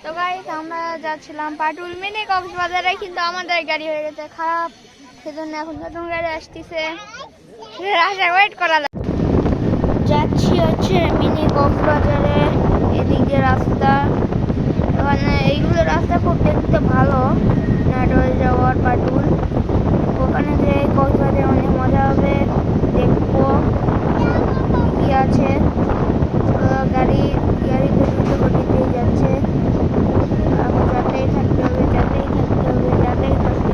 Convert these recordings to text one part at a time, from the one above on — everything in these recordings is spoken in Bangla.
তো গাইস আমরা যাচ্ছিলাম পাটুল মিনি কক্সবাজারে, কিন্তু আমাদের গাড়ি হয়ে গেছে খারাপ, সেজন্য এখন নতুন গাড়ি আসতেছে, রাস্তায় ওয়েট করা যাচ্ছি হচ্ছে মিনি কক্সবাজারে। এদিকে রাস্তা, মানে এইগুলো রাস্তা খুব দেখতে ভালো, নাটোর যাওয়ার পাটুল, ওখানে যে কক্সবাজারে অনেক মজা হবে, দেখবো কি আছে। গাড়ি তো দ্রুত গতিতেই যাচ্ছে, যাতেই থাকতে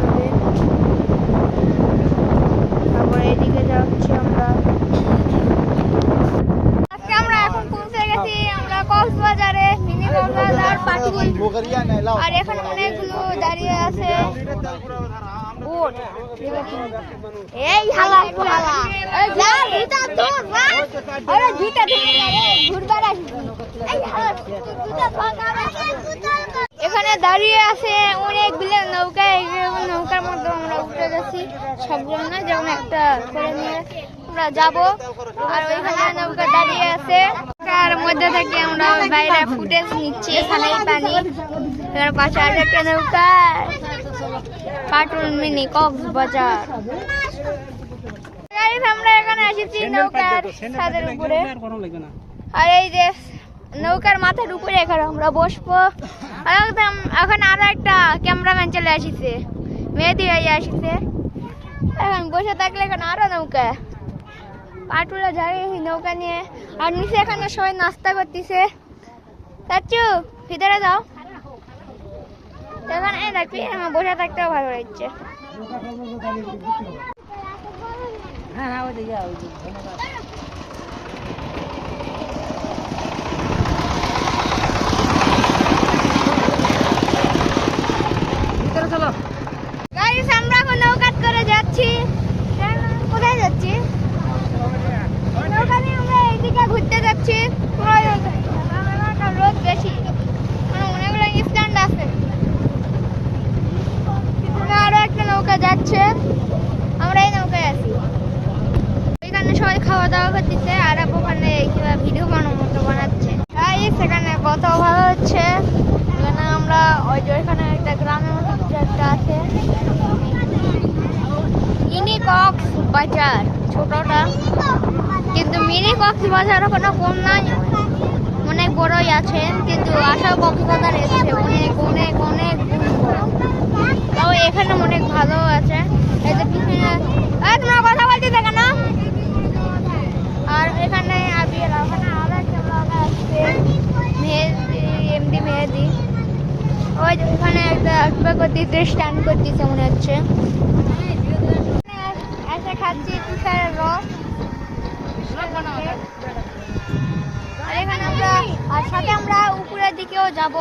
হবে। তারপর এদিকে যাচ্ছি আমরা। আজকে আমরা এখন পৌঁছে গেছি আমরা কক্সবাজারে, মিনি কক্সবাজার পাটুল। আর এখানে অনেকগুলো দাঁড়িয়ে আছে বোট। এই হালা হালা এখানে দাঁড়িয়ে আছে অনেকগুলো নৌকা, নৌকার মধ্যে আমরা উঠে গেছি সবজন, যেমন একটা করে নিয়ে আমরা যাবো। আর ওইখানে নৌকা দাঁড়িয়ে আছে, তার মধ্যে থেকে আমরা বাইরে ফুটেজ নিচ্ছি, এখানে পানি, এর পাশে আর একটা নৌকা, পাটুল মিনি কক্সবাজার। আমরা এখানে এসেছি নৌকার ছাদের উপরে, আর এই যে নৌকার মাথার উপরে এখানে আমরা বসবো। একদম এখন আরো একটা ক্যামেরাম্যান চলে আসিছে, মেহেদি ভাই আসিছে, এখন বসে থাকলে এখন আরো নৌকা পাটুলা যায় নৌকা নিয়ে। আর নিচে এখানে সবাই নাস্তা করতেছে। চাচু ভিতরে যাও, এখানে দেখবি আমার বসে থাকতেও ভালো লাগছে। আমরা এখন নৌকা করে যাচ্ছি, কোথায় যাচ্ছি? নৌকা নিয়ে আমরা এইদিকে ঘুরতে যাচ্ছি। রোদ বেশি, অনেকগুলো স্ট্যান্ড আছে, আরো একটা নৌকা যাচ্ছে, আমরা এই নৌকায় আছি। ওইখানে সবাই খাওয়া দাওয়া করতেছে, আর ওখানে ভিডিও মতো বানাচ্ছে। সেখানে কত ভালো হচ্ছে। এখানে আমরা ওইখানে একটা গ্রামের মতো কিছু একটা আছে, মিনি কক্সবাজার ছোটটা, কিন্তু মিনি কক্সবাজার ওখানে কম নাই, অনেক বড়ই আছে, কিন্তু আশা কক্সবাজার এসেছে অনেক অনেক অনেক তাও এখানে অনেক ভালো আছে। এই যে পিছনে তোমরা কথা বলতে থাকে না। আর এখানে ওখানে আরো একটা ব্লগ আসছে, এমডি মেহেদি, ওই ওখানে একটা করতেছে, স্ট্যান্ড করতেছে মনে হচ্ছে। এসে খাচ্ছি তুষারের রস, আর এখানে আমরা আর সাথে আমরা উপরের দিকেও যাব।